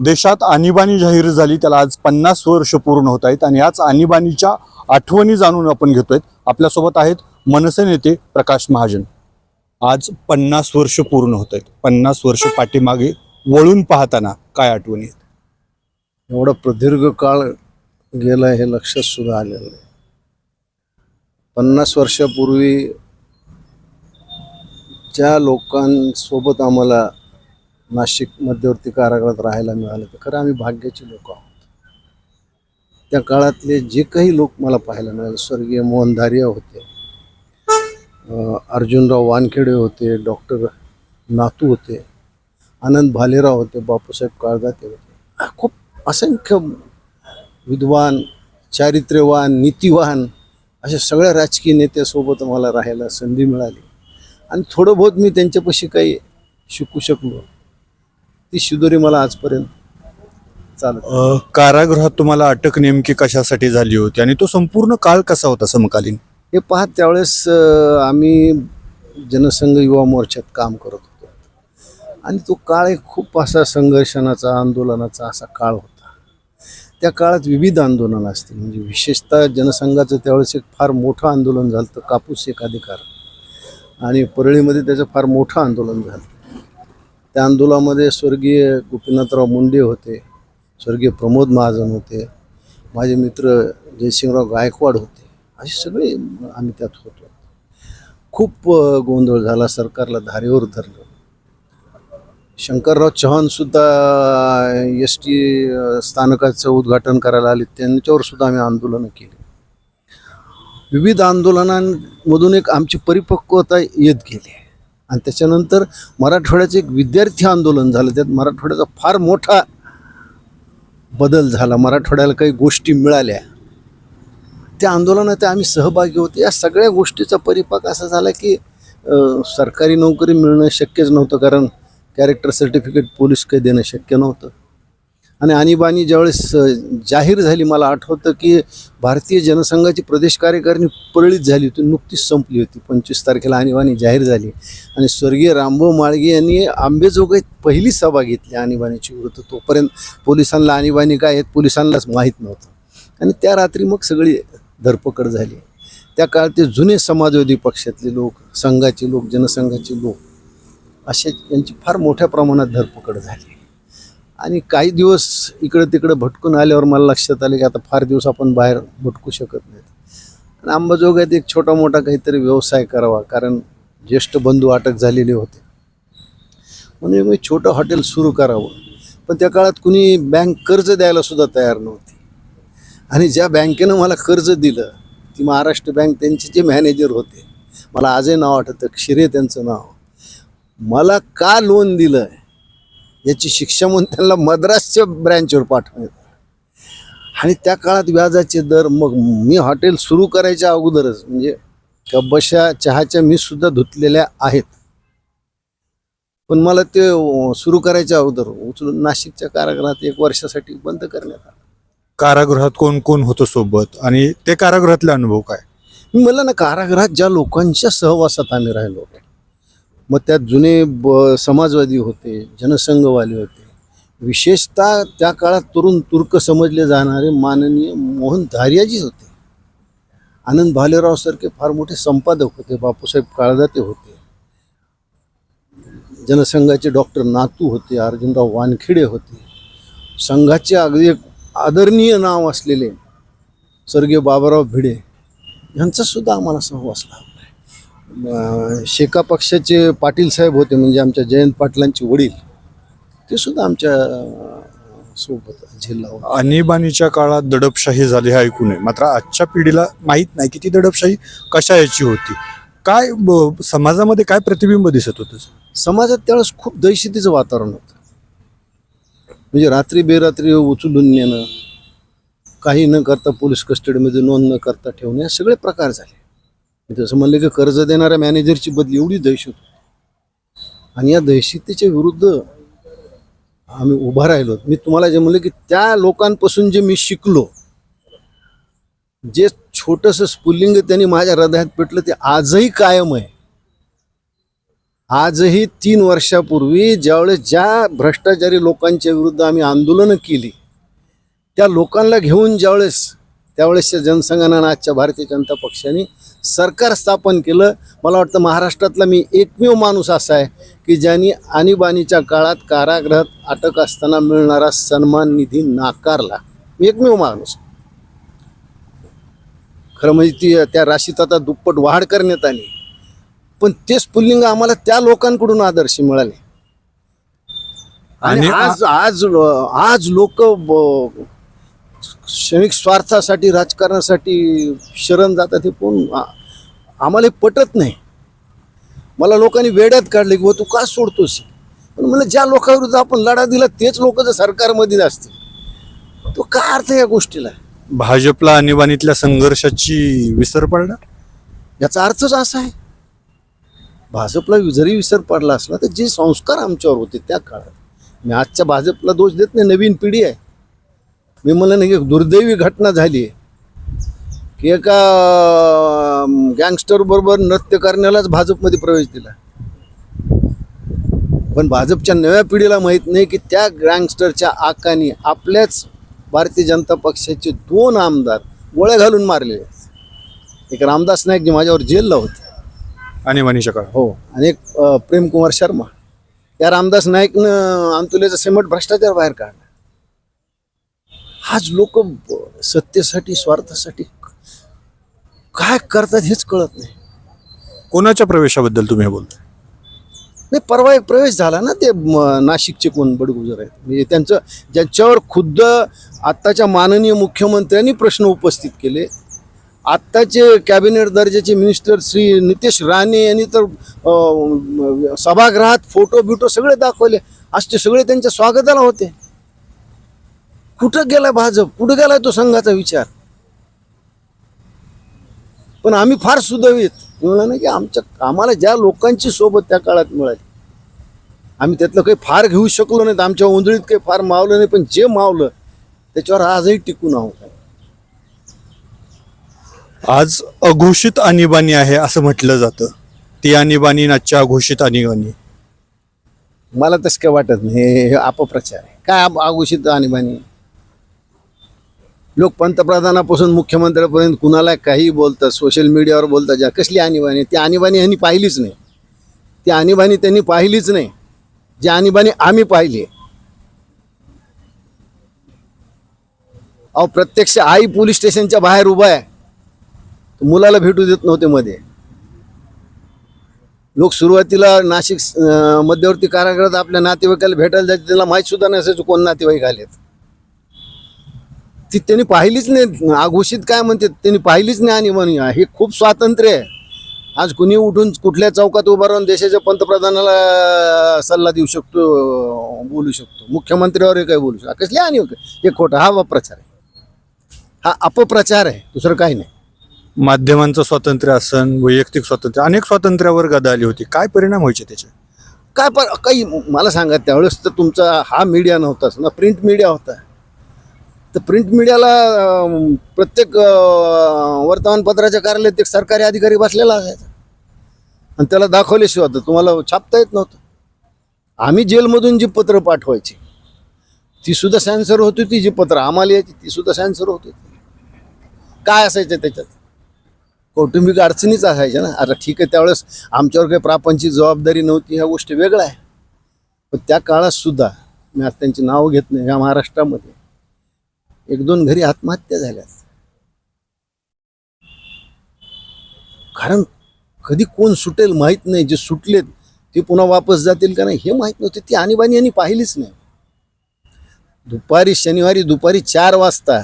देशात आणीबाणी जाहीर झाली, त्याला आज 50 वर्ष पूर्ण होत आहेत आणि याच आणीबाणीच्या आठवणी जाणून आपण घेतोय. आपल्यासोबत आहेत मनसे नेते प्रकाश महाजन. आज 50 वर्ष पूर्ण होत आहेत. 50 वर्ष पाठीमागे वळून पाहताना काय आठवणी आहेत? एवढा प्रदीर्घ काळ गेला हे लक्षात सुद्धा आलेलं नाही. 50 वर्षापूर्वी ज्या लोकांसोबत आम्हाला नाशिक मध्यवर्ती कारागृहात राहायला मिळालं, तर खरं आम्ही भाग्याचे लोक आहोत. त्या काळातले जे काही लोक मला पाहायला मिळाले, स्वर्गीय मोहन धारिया होते, अर्जुनराव वानखेडे होते, डॉक्टर नातू होते, आनंद भालेराव होते, बापूसाहेब काळदाते होते. खूप असंख्य विद्वान, चारित्र्यवान, नीतिवान अशा सगळ्या राजकीय नेत्यासोबत मला राहायला संधी मिळाली आणि थोडं बहुत मी त्यांच्यापाशी काही शिकू शकलो. ती शिदोरी मला आजपर्यंत चालत. कारागृहात तुम्हाला अटक नेमकी कशासाठी झाली होती आणि तो संपूर्ण काळ कसा होता समकालीन? हे पाहत त्यावेळेस आम्ही जनसंघ युवा मोर्चात काम करत होतो आणि तो काळ एक खूप असा संघर्षणाचा, आंदोलनाचा असा काळ होता. त्या काळात विविध आंदोलनं असतील, म्हणजे विशेषतः जनसंघाचं त्यावेळेस एक फार मोठं आंदोलन झालं होतं, कापूस एकाधिकार, आणि परळीमध्ये त्याचं फार मोठं आंदोलन झालं. त्या आंदोलनामध्ये स्वर्गीय गोपीनाथराव मुंडे होते, स्वर्गीय प्रमोद महाजन होते, माझे मित्र जयसिंगराव गायकवाड होते, असे सगळे आम्ही त्यात होतो. खूप गोंधळ झाला, सरकारला धारेवर धरलं. शंकरराव चव्हाणसुद्धा ST स्थानकाचं उद्घाटन करायला आले, त्यांच्यावर सुद्धा आम्ही आंदोलनं केली. विविध आंदोलनांमधून एक आमची परिपक्वता येत गेली आणि त्याच्यानंतर मराठवाड्याचं एक विद्यार्थी आंदोलन झालं. त्यात मराठवाड्याचा फार मोठा बदल झाला, मराठवाड्याला काही गोष्टी मिळाल्या. त्या आंदोलनात आम्ही सहभागी होते. या सगळ्या गोष्टीचा परिपाक असा झाला की सरकारी नोकरी मिळणं शक्यच नव्हतं, कारण कॅरेक्टर सर्टिफिकेट पोलीस काही देणं शक्य नव्हतं. आणि आणीबाणी ज्यावेळेस जाहीर झाली, मला आठवतं की भारतीय जनसंघाची प्रदेश कार्यकारिणी परळीत झाली होती, नुकतीच संपली होती. 25 तारखेला आणीबाणी जाहीर झाली आणि स्वर्गीय रामभाऊ माळगे यांनी आंबेजोगाईत पहिली सभा घेतली आणीबाणीची विरुद्ध. तोपर्यंत पोलिसांना आणीबाणी काय आहेत पोलिसांनाच माहीत नव्हतं आणि त्या रात्री मग सगळी धरपकड झाली. त्या काळात ते जुने समाजवादी पक्षातले लोक, संघाचे लोक, जनसंघाचे लोक असे यांची फार मोठ्या प्रमाणात धरपकड झाली. आणि काही दिवस इकडं तिकडं भटकून आल्यावर मला लक्षात आलं की आता फार दिवस आपण बाहेर भटकू शकत नाहीत आणि अंबाजोगाईत एक छोटा मोठा काहीतरी व्यवसाय करावा, कारण ज्येष्ठ बंधू अटक झालेले होते, म्हणून मी छोटं हॉटेल सुरू करावं. पण त्या काळात कुणी बँक कर्ज द्यायला सुद्धा तयार नव्हती आणि ज्या बँकेनं मला कर्ज दिलं ती महाराष्ट्र बँक. त्यांचे जे मॅनेजर होते, मला आजही नाव आठवतं, क्षिरे त्यांचं नाव. मला का लोन दिलं याची शिक्षा म्हणून त्यांना मद्रासच्या ब्रँचवर पाठवण्यात आलं आणि त्या काळात व्याजाचे दर. मग मी हॉटेल सुरू करायच्या अगोदरच, म्हणजे कब्बशा चहाच्या मी सुद्धा धुतलेल्या आहेत, पण मला ते सुरू करायच्या अगोदर उचलून नाशिकच्या कारागृहात 1 वर्षासाठी बंद करण्यात आलं. कारागृहात कोण कोण होतं सोबत आणि ते कारागृहातले अनुभव काय? मला ना कारागृहात ज्या लोकांच्या सहवासात आम्ही राहिलो, मग त्यात जुने समाजवादी होते, जनसंघवाले होते, विशेषतः त्या काळात तरुण तुर्क समजले जाणारे माननीय मोहन धारियाजी होते, आनंद भालेराव सारखे फार मोठे संपादक होते, बापूसाहेब काळदाते होते, जनसंघाचे डॉक्टर नातू होते, अर्जुनराव वानखेडे होते, संघाचे अगदी आदरणीय नाव असलेले स्वर्गीय बाबाराव भिडे यांचा सुद्धा आम्हाला सहवास लाभला. शेका पक्षाचे पाटील साहेब होते, म्हणजे आमच्या जयंत पाटलांचे वडील, ते सुद्धा आमच्या सोबत जिल्हा. आणीबाणीच्या काळात दडपशाही झाली हे ऐकू नये, मात्र आजच्या पिढीला माहीत नाही की ती दडपशाही कशा याची होती. काय समाजामध्ये काय प्रतिबिंब दिसत होतं? समाजात त्यावेळेस खूप दहशतीचं वातावरण होतं, म्हणजे रात्री बेरात्री उचलून नेणं, काही न करता पोलीस कस्टडीमध्ये नोंद न करता ठेवणे, हे सगळे प्रकार झाले. तसं म्हणलं की कर्ज देणाऱ्या मॅनेजरची बदली, एवढी दहशत होती आणि या दहशतीच्या विरुद्ध आम्ही उभा राहिलो. मी तुम्हाला जे म्हणलं की त्या लोकांपासून जे मी शिकलो, जे छोटंसं स्फुल्लिंग त्यांनी माझ्या हृदयात पेटलं, ते आजही कायम आहे. आजही 3 वर्षापूर्वी ज्यावेळेस ज्या भ्रष्टाचारी लोकांच्या विरुद्ध आम्ही आंदोलनं केली, त्या लोकांना घेऊन त्यावेळेसच्या जनसंघानं आजच्या भारतीय जनता पक्षाने सरकार स्थापन केलं. मला वाटतं महाराष्ट्रातला मी एकमेव माणूस असा आहे की ज्यांनी आणीबाणीच्या काळात कारागृहात अटक असताना मिळणारा सन्मान निधी नाकारला. मी एकमेव माणूस. खरं म्हणजे त्या राशीत आता दुप्पट वाढ करण्यात आली, पण तेच पुल्लिंग आम्हाला त्या लोकांकडून आदर्श मिळाले. आणि आज लोक क्षणिक स्वार्थासाठी राजकारणासाठी शरण जातात. हे पण आम्हाला पटत नाही. मला लोकांनी वेड्यात काढले की तू का सोडतोस. पण मला ज्या लोकांविरुद्ध आपण लढा दिला तेच लोक जर सरकारमध्ये असतील तो काय अर्थ या गोष्टीला. भाजपला आणीबाणीतल्या संघर्षाची विसर पडला. याचा अर्थच असा आहे, भाजपला जरी विसर पडला असला तर जे संस्कार आमच्यावर होते त्या काळात, मी आजच्या भाजपला दोष देत नाही, नवीन पिढी आहे. मी म्हणलं नाही की दुर्दैवी घटना झाली आहे की एका गँगस्टर बरोबर नृत्य करण्यालाच भाजपमध्ये प्रवेश दिला. पण भाजपच्या नव्या पिढीला माहीत नाही की त्या गँगस्टरच्या आकानी आपल्याच भारतीय जनता पक्षाचे 2 आमदार गोळ्या घालून मारले. एक रामदास नाईक जे माझ्यावर जेलला होते आणीबाणीच्या काळात. हो, आणि एक प्रेमकुमार शर्मा. या रामदास नाईकनं अंतुलेचा सिमेंट भ्रष्टाचार बाहेर काढला. आज लोक सत्तेसाठी स्वार्थासाठी काय करतात हेच कळत नाही. कोणाच्या प्रवेशाबद्दल तुम्ही बोलताय? नाही, परवा एक प्रवेश झाला ना, ते नाशिकचे कोण बडगुजर आहेत, म्हणजे त्यांचं ज्यांच्यावर खुद्द आत्ताच्या माननीय मुख्यमंत्र्यांनी प्रश्न उपस्थित केले. आत्ताचे कॅबिनेट दर्जाचे मिनिस्टर श्री नितेश राणे यांनी तर सभागृहात फोटो बिटो सगळे दाखवले. आज ते सगळे त्यांच्या स्वागताला होते. कुठं गेलाय भाजप, कुठं गेलाय तो संघाचा विचार. पण आम्ही फार सुदैवित म्हणलं ना की आम्हाला ज्या लोकांची सोबत त्या काळात मिळाली, आम्ही त्यातलं काही फार घेऊ शकलो नाही, आमच्या उंजळीत काही फार मावलं नाही, पण जे मावलं त्याच्यावर आजही टिकून आहोत. आज अघोषित आणीबाणी आहे असं म्हटलं जातं. ती आणीबाणी आजच्या अघोषित आणीबाणी. मला तसं काय वाटत नाही. हे अपप्रचार आहे. काय अघोषित आणीबाणी. लोक पंतप्रधानापासून मुख्यमंत्र्यापर्यंत कुणाला काही बोलतात, सोशल मीडियावर बोलतात. ज्या कसली आणीबाणी, ती आणीबाणी ह्यांनी पाहिलीच नाही. ती आणीबाणी त्यांनी पाहिलीच नाही. जी आणीबाणी आम्ही पाहिली. अहो, प्रत्यक्ष आई पोलीस स्टेशनच्या बाहेर उभा आहे, मुलाला भेटू देत नव्हते मध्ये. लोक सुरुवातीला नाशिक मध्यवर्ती कारागृहात आपल्या नातेवाईकाला भेटायला जायचे, त्याला माहीत सुद्धा नसायचं कोण नातेवाईक आलेत. ती त्यांनी पाहिलीच नाही. अघोषित काय म्हणते त्यांनी पाहिलीच नाही. आणीबाणी हे खूप स्वातंत्र्य आहे. आज कुणी उठून कुठल्या चौकात उभा राहून देशाच्या पंतप्रधानाला सल्ला देऊ शकतो, बोलू शकतो. मुख्यमंत्र्यावर काय बोलू शकतो. कसली आणीबाणी. हे खोटं. हा अपप्रचार आहे. हा अपप्रचार आहे, दुसरं काही नाही. माध्यमांचं स्वातंत्र्य असन, वैयक्तिक स्वातंत्र्य, अनेक स्वातंत्र्यावर गदा आली होती. काय परिणाम व्हायचे त्याचे? काय काही मला सांगा. त्यावेळेस तर तुमचा हा मीडिया नव्हताच ना, प्रिंट मीडिया होता. तर प्रिंट मीडियाला प्रत्येक वर्तमानपत्राच्या कार्यालयात एक सरकारी अधिकारी बसलेला असायचा आणि त्याला दाखवल्याशिवाय तर तुम्हाला छापता येत नव्हतं. आम्ही जेलमधून जी पत्र पाठवायची ती सुद्धा सेन्सर होती. ती जी पत्र आम्हाला यायची ती सुद्धा सेन्सर होती. काय असायचं त्याच्यात? कौटुंबिक अडचणीच असायच्या ना. आता ठीक आहे, त्यावेळेस आमच्यावर काही प्रापंचिक जबाबदारी नव्हती, ह्या गोष्टी वेगळ्या आहे. पण त्या काळात सुद्धा मी आज त्यांची नावं घेत नाही, या महाराष्ट्रामध्ये 1-2 घरी आत्महत्या झाल्यात. कारण कधी कोण सुटेल माहीत नाही. जे सुटलेत ते पुन्हा वापस जातील का नाही हे माहीत नव्हते. ती आणीबाणी यांनी पाहिलीच नाही. शनिवारी दुपारी 4 वाजता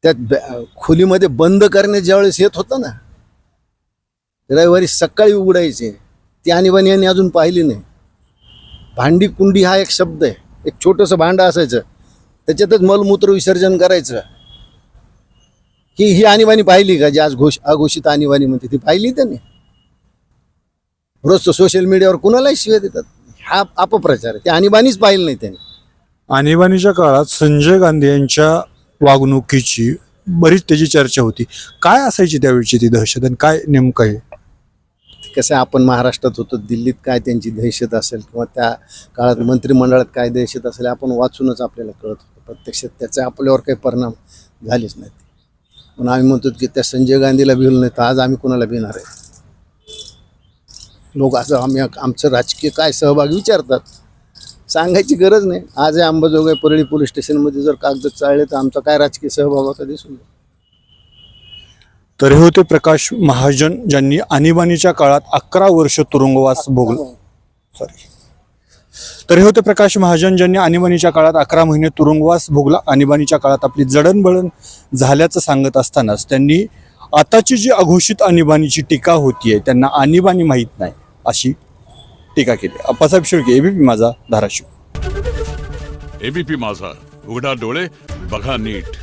त्या खोलीमध्ये बंद करणे ज्यावेळेस येत होतं ना, रविवारी सकाळी उघडायचे, ती आणीबाणी यांनी अजून पाहिली नाही. भांडी कुंडी हा एक शब्द आहे. एक छोटंसं भांडं असायचं, त्याच्यातच मलमूत्र विसर्जन करायचं. ही आणीबाणी पाहिली का? जी आज अघोषित आणीबाणी म्हणते ती पाहिली त्यांनी? रोज सोशल मीडियावर कुणालाही शिव्या देतात. हा अपप्रचार आहे. ती आणीबाणीच पाहिली नाही त्यांनी. आणीबाणीच्या काळात संजय गांधी यांच्या वागणुकीची बरीच त्याची चर्चा होती. काय असायची त्यावेळची ती दहशत आणि काय नेमकं आहे? कसं आपण महाराष्ट्रात होतो, दिल्लीत काय त्यांची दहशत असेल किंवा त्या काळात मंत्रिमंडळात काय दहशत असेल आपण वाचूनच आपल्याला कळत होतं. प्रत्यक्षात त्याचे आपल्यावर काही परिणाम झालेच नाहीत. पण आम्ही म्हणतो की त्या संजय गांधीला भिवलं नाही तर आज आम्ही कोणाला भिणार आहे? लोक असं आमचं राजकीय काय सहभाग विचारतात, सांगायची गरज नाही. आज हे अंबाजोगाई परळी पोलीस स्टेशनमध्ये जर कागद चाळले तर आमचा काय राजकीय सहभाग होता दिसून येईल. तर हे होते प्रकाश महाजन, ज्यांनी आणीबाणीच्या काळात 11 वर्ष तुरुंगवास भोगला. सॉरी. तर हे होते प्रकाश महाजन, ज्यांनी आणीबाणीच्या काळात 11 महिने तुरुंगवास भोगला. आणीबाणीच्या काळात आपली जडणबडण झाल्याचं सांगत असतानाच त्यांनी आताची जी अघोषित आणीबाणीची टीका होतीये, त्यांना आणीबाणी माहीत नाही अशी टीका केली. अप्पासाहेब शेळके, एबीपी माझा, धाराशिव. एबीपी माझा, उघडा डोळे बघा नीट.